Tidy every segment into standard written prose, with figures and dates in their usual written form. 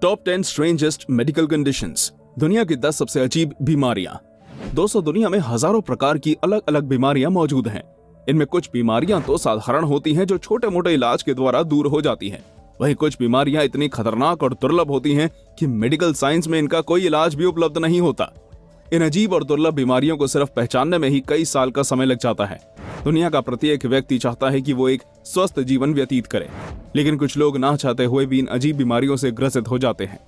Top 10 strangest medical conditions, दुनिया की 10 सबसे अजीब बीमारियां। दोस्तों, दुनिया में हजारों प्रकार की अलग अलग बीमारियां मौजूद हैं। इनमें कुछ बीमारियां तो साधारण होती हैं जो छोटे मोटे इलाज के द्वारा दूर हो जाती हैं। वहीं कुछ बीमारियां इतनी खतरनाक और दुर्लभ होती हैं कि मेडिकल साइंस में इनका कोई इलाज भी उपलब्ध नहीं होता। इन अजीब और दुर्लभ बीमारियों को सिर्फ पहचानने में ही कई साल का समय लग जाता है। दुनिया का प्रत्येक व्यक्ति चाहता है कि वो एक स्वस्थ जीवन व्यतीत करे, लेकिन कुछ लोग ना चाहते हुए भी इन अजीब बीमारियों से ग्रसित हो जाते हैं।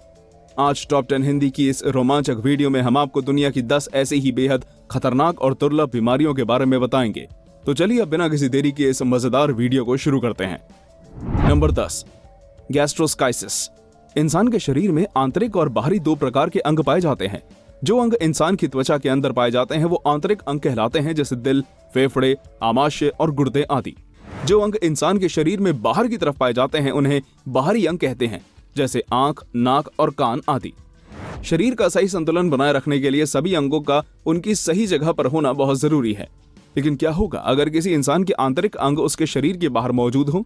आज टॉप 10 हिंदी की इस रोमांचक वीडियो में हम आपको दुनिया की 10 ऐसी ही बेहद खतरनाक और दुर्लभ बीमारियों के बारे में बताएंगे। तो चलिए अब बिना किसी देरी के इस मजेदार वीडियो को शुरू करते हैं। नंबर 10, गैस्ट्रोस्काइसिस। इंसान के शरीर में आंतरिक और बाहरी दो प्रकार के अंग पाए जाते हैं। जो अंग इंसान की त्वचा के अंदर पाए जाते हैं वो आंतरिक अंग कहलाते हैं, जैसे दिल, फेफड़े, आमाशय और गुर्दे आदि। जो अंग इंसान के शरीर में बाहर की तरफ पाए जाते हैं उन्हें बाहरी अंग कहते हैं, जैसे आंख, नाक और कान आदि। शरीर का सही संतुलन बनाए रखने के लिए सभी अंगों का उनकी सही जगह पर होना बहुत जरूरी है। लेकिन क्या होगा अगर किसी इंसान के आंतरिक अंग उसके शरीर के बाहर मौजूद हो?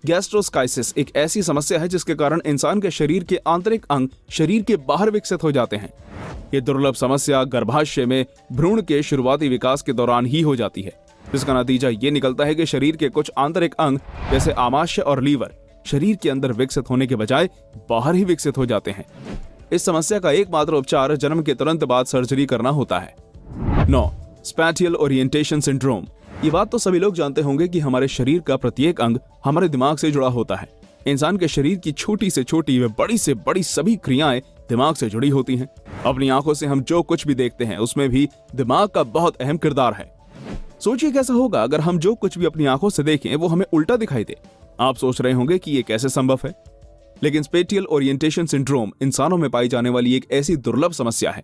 गैस्ट्रोस्काइसिस एक ऐसी समस्या है जिसके कारण इंसान के शरीर के आंतरिक अंग शरीर के बाहर विकसित हो जाते हैं। ये दुर्लभ समस्या गर्भाशय में भ्रूण के शुरुआती विकास के दौरान ही हो जाती है, जिसका नतीजा ये निकलता है कि शरीर के कुछ आंतरिक अंग जैसे आमाशय और लीवर शरीर के अंदर विकसित होने के बजाय बाहर ही विकसित हो जाते हैं। इस समस्या का एकमात्र उपचार जन्म के तुरंत बाद सर्जरी करना होता है। 9, स्पैटियल ओरिएंटेशन सिंड्रोम। ये बात तो सभी लोग जानते होंगे कि हमारे शरीर का प्रत्येक अंग हमारे दिमाग से जुड़ा होता है। इंसान के शरीर की छोटी से छोटी व बड़ी से बड़ी सभी क्रियाएं दिमाग से जुड़ी होती हैं। अपनी आंखों से हम जो कुछ भी देखते हैं उसमें भी दिमाग का बहुत अहम किरदार है। सोचिए कैसा होगा अगर हम जो कुछ भी अपनी आंखों से देखें वो हमें उल्टा दिखाई दे। आप सोच रहे होंगे कि ये कैसे संभव है, लेकिन स्पैटियल ओरिएंटेशन सिंड्रोम इंसानों में पाई जाने वाली एक ऐसी दुर्लभ समस्या है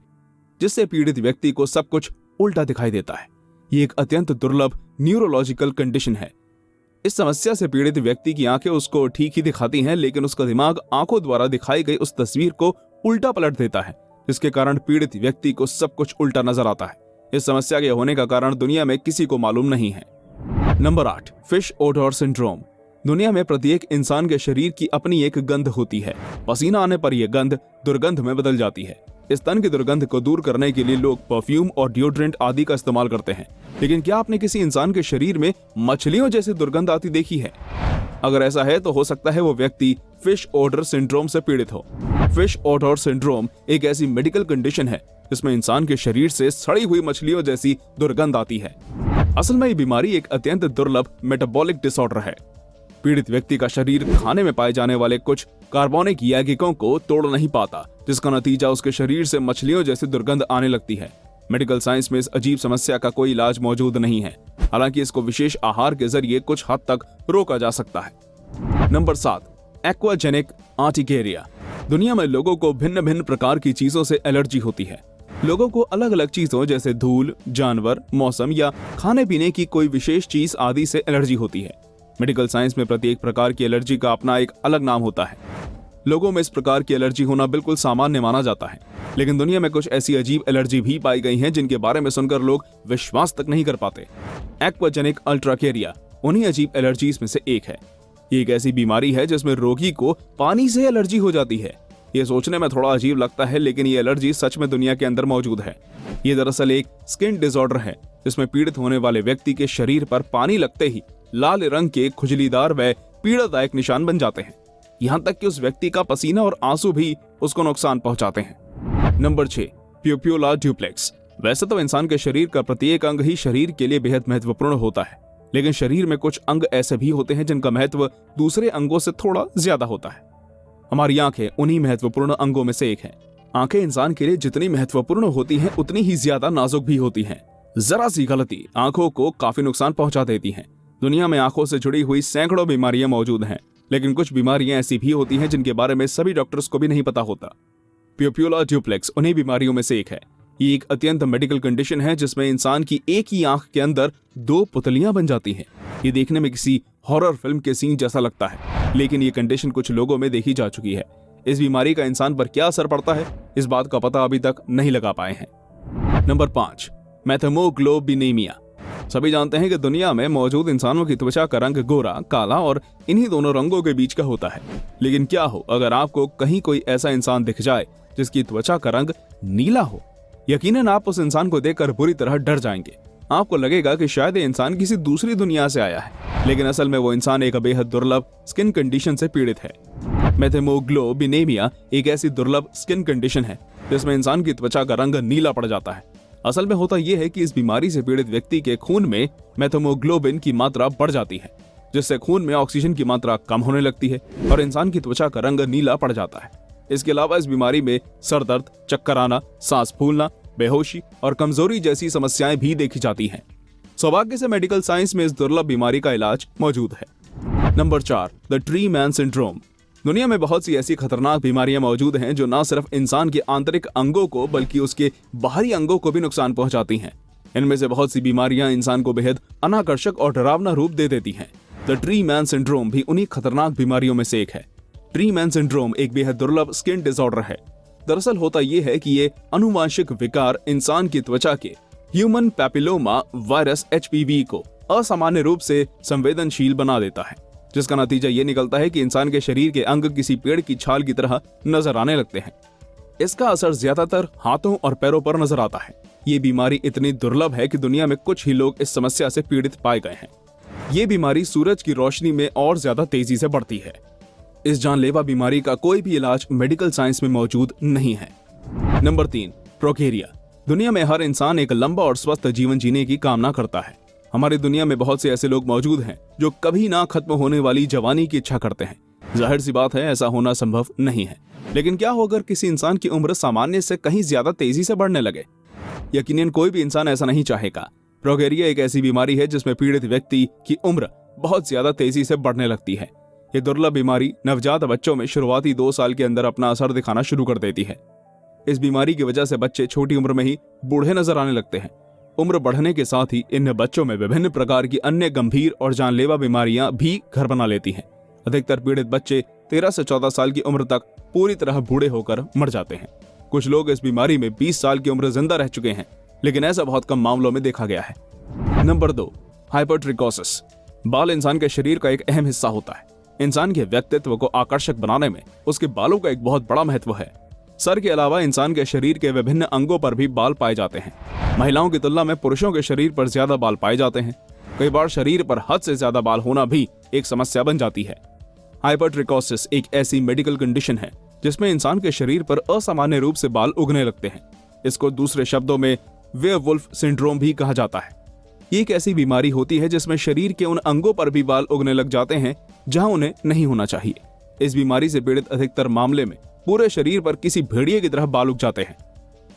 जिससे पीड़ित व्यक्ति को सब कुछ उल्टा दिखाई देता है। ये एक अत्यंत दुर्लभ न्यूरोलॉजिकल कंडीशन है। इस समस्या से पीड़ित व्यक्ति की आंखें उसको ठीक ही दिखाती हैं, लेकिन उसका दिमाग आंखों द्वारा दिखाई गई उस तस्वीर को उल्टा पलट देता है, जिसके कारण पीड़ित व्यक्ति को सब कुछ उल्टा नजर आता है। इस समस्या के होने का कारण दुनिया में किसी को मालूम नहीं है। Number 8, fish odour syndrome. दुनिया में प्रत्येक इंसान के शरीर की अपनी एक गंध होती है। पसीना आने पर यह गंध दुर्गंध में बदल जाती है। इस तन की दुर्गंध को दूर करने के लिए लोग परफ्यूम और डिओड्रेंट आदि का इस्तेमाल करते हैं। लेकिन क्या आपने किसी इंसान के शरीर में मछलियों जैसी दुर्गंध आती देखी है? अगर ऐसा है तो हो सकता है वो व्यक्ति फिश ओडर सिंड्रोम से पीड़ित हो। फिश ओडर सिंड्रोम एक ऐसी मेडिकल कंडीशन है जिसमें इंसान के शरीर से सड़ी हुई मछलियों जैसी दुर्गंध आती है। असल में ये बीमारी एक अत्यंत दुर्लभ मेटाबॉलिक डिसऑर्डर है। पीड़ित व्यक्ति का शरीर खाने में पाए जाने वाले कुछ कार्बनिक यौगिकों को तोड़ नहीं पाता, जिसका नतीजा उसके शरीर से मछलियों जैसी दुर्गंध आने लगती है। मेडिकल साइंस में इस अजीब समस्या का कोई इलाज मौजूद नहीं है, हालांकि इसको विशेष आहार के जरिए कुछ हद तक रोका जा सकता है। Number 7, aquagenic urticaria. दुनिया में लोगों को भिन्न भिन्न प्रकार की चीजों से एलर्जी होती है। लोगों को अलग अलग चीजों जैसे धूल, जानवर, मौसम या खाने पीने की कोई विशेष चीज आदि से एलर्जी होती है। मेडिकल साइंस में प्रत्येक प्रकार की एलर्जी का अपना एक अलग नाम होता है। लोगों में इस प्रकार की एलर्जी होना बिल्कुल सामान्य माना जाता है, लेकिन दुनिया में कुछ ऐसी अजीब एलर्जी भी पाई गई हैं जिनके बारे में सुनकर लोग विश्वास तक नहीं कर पाते। एक्वाजेनिक अल्ट्राकेरिया उन्हीं अजीब एलर्जीज में से एक है। ये एक ऐसी बीमारी है जिसमें रोगी को पानी से एलर्जी हो जाती है। ये सोचने में थोड़ा अजीब लगता है, लेकिन ये एलर्जी सच में दुनिया के अंदर मौजूद है। ये दरअसल एक स्किन डिसऑर्डर है जिसमें पीड़ित होने वाले व्यक्ति के शरीर पर पानी लगते ही लाल रंग के खुजलीदार व पीड़ादायक निशान बन जाते हैं। यहाँ तक कि उस व्यक्ति का पसीना और आंसू भी उसको नुकसान पहुंचाते हैं। Number 6, pupula duplex. वैसे तो इंसान के शरीर का प्रत्येक अंग ही शरीर के लिए बेहद महत्वपूर्ण होता है, लेकिन शरीर में कुछ अंग ऐसे भी होते हैं जिनका महत्व दूसरे अंगों से थोड़ा ज्यादा होता है। हमारी आंखें उन्हीं महत्वपूर्ण अंगों में से एक है। आंखें इंसान के लिए जितनी महत्वपूर्ण होती हैं उतनी ही ज्यादा नाजुक भी होती हैं। जरा सी गलती आंखों को काफी नुकसान पहुंचा देती है। दुनिया में आंखों से जुड़ी हुई सैकड़ों बीमारियां मौजूद हैं, लेकिन कुछ बीमारियां ऐसी भी होती हैं जिनके बारे में सभी डॉक्टर्स को भी नहीं पता होता। प्यूप्यूला ड्यूप्लेक्स उन्हीं बीमारियों में से एक है। ये एक अत्यंत मेडिकल कंडीशन है जिसमें इंसान की एक ही आंख के अंदर दो पुतलियां बन जाती हैं। ये देखने में किसी हॉरर फिल्म के सीन जैसा लगता है, लेकिन ये कंडीशन कुछ लोगों में देखी जा चुकी है। इस बीमारी का इंसान पर क्या असर पड़ता है इस बात का पता अभी तक नहीं लगा पाए हैं। Number 5, methaemoglobinaemia. सभी जानते हैं कि दुनिया में मौजूद इंसानों की त्वचा का रंग गोरा, काला और इन्हीं दोनों रंगों के बीच का होता है। लेकिन क्या हो अगर आपको कहीं कोई ऐसा इंसान दिख जाए जिसकी त्वचा का रंग नीला हो? यकीनन आप उस इंसान को देखकर बुरी तरह डर जाएंगे। आपको लगेगा कि शायद ये इंसान किसी दूसरी दुनिया से आया है, लेकिन असल में वो इंसान एक बेहद दुर्लभ स्किन कंडीशन से पीड़ित है। मेथेमोग्लोबिनेमिया एक ऐसी दुर्लभ स्किन कंडीशन है जिसमें इंसान की त्वचा का रंग नीला पड़ जाता है। असल में होता यह है कि इस बीमारी से पीड़ित व्यक्ति के खून में मेथेमोग्लोबिन की मात्रा बढ़ जाती है, जिससे खून में ऑक्सीजन की मात्रा कम होने लगती है और इंसान की त्वचा का रंग नीला पड़ जाता है। इसके अलावा इस बीमारी में सर दर्द, चक्कर आना, सांस फूलना, बेहोशी और कमजोरी जैसी समस्याएं भी देखी जाती हैं। सौभाग्य से मेडिकल साइंस में इस दुर्लभ बीमारी का इलाज मौजूद है। Number 4, the tree man syndrome. दुनिया में बहुत सी ऐसी खतरनाक बीमारियां मौजूद हैं जो न सिर्फ इंसान के आंतरिक अंगों को बल्कि उसके बाहरी अंगों को भी नुकसान पहुंचाती हैं। इनमें से बहुत सी बीमारियां इंसान को बेहद अनाकर्षक और डरावना रूप दे देती हैं। द ट्री मैन सिंड्रोम भी उन्हीं खतरनाक बीमारियों में से एक है। ट्री मैन सिंड्रोम एक बेहद दुर्लभ स्किन डिसऑर्डर है। दरअसल होता यह है कि ये अनुवांशिक विकार इंसान की त्वचा के ह्यूमन पैपिलोमा वायरस HPV को असामान्य रूप से संवेदनशील बना देता है, जिसका नतीजा ये निकलता है कि इंसान के शरीर के अंग किसी पेड़ की छाल की तरह नजर आने लगते हैं। इसका असर ज्यादातर हाथों और पैरों पर नजर आता है। ये बीमारी इतनी दुर्लभ है कि दुनिया में कुछ ही लोग इस समस्या से पीड़ित पाए गए हैं। ये बीमारी सूरज की रोशनी में और ज्यादा तेजी से बढ़ती है। इस जानलेवा बीमारी का कोई भी इलाज मेडिकल साइंस में मौजूद नहीं है। नंबर 3, प्रोगेरिया। दुनिया में हर इंसान एक लंबा और स्वस्थ जीवन जीने की कामना करता है। हमारी दुनिया में बहुत से ऐसे लोग मौजूद हैं जो कभी ना खत्म होने वाली जवानी की इच्छा करते हैं। जाहिर सी बात है ऐसा होना संभव नहीं है, लेकिन क्या हो अगर किसी इंसान की उम्र सामान्य से कहीं ज्यादा तेजी से बढ़ने लगे? यकीनन कोई भी इंसान ऐसा नहीं चाहेगा। प्रोगेरिया एक ऐसी बीमारी है जिसमें पीड़ित व्यक्ति की उम्र बहुत ज्यादा तेजी से बढ़ने लगती है। ये दुर्लभ बीमारी नवजात बच्चों में शुरुआती 2 साल के अंदर अपना असर दिखाना शुरू कर देती है। इस बीमारी की वजह से बच्चे छोटी उम्र में ही बूढ़े नजर आने लगते हैं। उम्र बढ़ने के साथ ही इन बच्चों में विभिन्न प्रकार की अन्य गंभीर और जानलेवा बीमारियां भी घर बना लेती हैं। अधिकतर पीड़ित बच्चे 13 से 14 साल की उम्र तक पूरी तरह बूढ़े होकर मर जाते हैं। कुछ लोग इस बीमारी में 20 साल की उम्र जिंदा रह चुके हैं, लेकिन ऐसा बहुत कम मामलों में देखा गया है। Number 2, hypertrichosis. बाल इंसान के शरीर का एक अहम हिस्सा होता है। इंसान के व्यक्तित्व को आकर्षक बनाने में उसके बालों का एक बहुत बड़ा महत्व है। सर के अलावा इंसान के शरीर के विभिन्न अंगों पर भी बाल पाए जाते हैं। महिलाओं की तुलना में पुरुषों के शरीर पर ज्यादा बाल पाए जाते हैं। कई बार शरीर पर हद से ज्यादा बाल होना भी एक समस्या बन जाती है। हाइपरट्रिकोसिस एक ऐसी मेडिकल कंडीशन है जिसमें इंसान के शरीर पर असामान्य रूप से बाल उगने लगते हैं। इसको दूसरे शब्दों में वेयरवुल्फ सिंड्रोम भी कहा जाता है। ये एक ऐसी बीमारी होती है जिसमें शरीर के उन अंगों पर भी बाल उगने लग जाते हैं जहां उन्हें नहीं होना चाहिए। इस बीमारी से पीड़ित अधिकतर मामले में पूरे शरीर पर किसी भेड़िए की तरह बाल उग जाते हैं।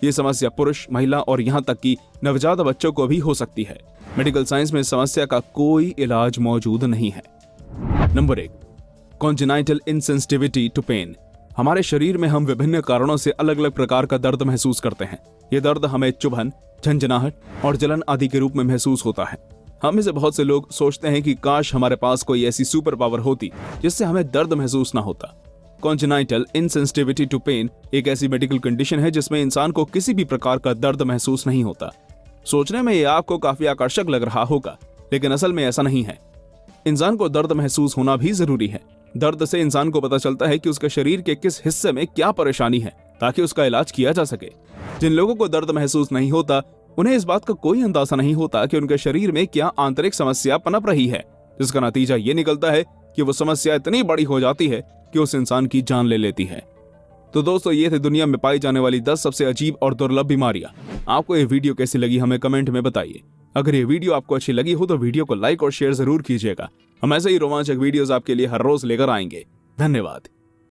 ये समस्या पुरुष, महिला और यहाँ तक कि नवजात बच्चों को भी हो सकती है। मेडिकल साइंस में इस समस्या का कोई इलाज मौजूद नहीं है। Number 1, congenital insensitivity to pain. हमारे शरीर में हम विभिन्न कारणों से अलग अलग प्रकार का दर्द महसूस करते हैं। ये दर्द हमें चुभन, झंझनाहट और जलन आदि के रूप में महसूस होता है। हम में से बहुत से लोग सोचते हैं कि काश हमारे पास कोई ऐसी सुपर पावर होती जिससे हमें दर्द महसूस ना होता। कॉन्जेनाइटल इनसेंसिटिविटी टू पेन एक ऐसी मेडिकल कंडीशन है जिसमें इंसान को किसी भी प्रकार का दर्द महसूस नहीं होता। सोचने में यह आपको काफी आकर्षक लग रहा होगा, लेकिन असल में ऐसा नहीं है। इंसान को दर्द महसूस होना भी जरूरी है। दर्द से इंसान को पता चलता है कि उसके शरीर के किस हिस्से में क्या परेशानी है ताकि उसका इलाज किया जा सके। जिन लोगों को दर्द महसूस नहीं होता उन्हें इस बात का कोई अंदाजा नहीं होता कि उनके शरीर में क्या आंतरिक समस्या पनप रही है, जिसका नतीजा ये निकलता है कि वो समस्या इतनी बड़ी हो जाती है कि उस इंसान की जान ले लेती है। तो दोस्तों, ये थे दुनिया में पाई जाने वाली 10 सबसे अजीब और दुर्लभ बीमारियां। आपको ये वीडियो कैसी लगी हमें कमेंट में बताइए। अगर ये वीडियो आपको अच्छी लगी हो तो वीडियो को लाइक और शेयर जरूर कीजिएगा। हम ऐसे ही रोमांचक वीडियोस आपके लिए हर रोज लेकर आएंगे। धन्यवाद।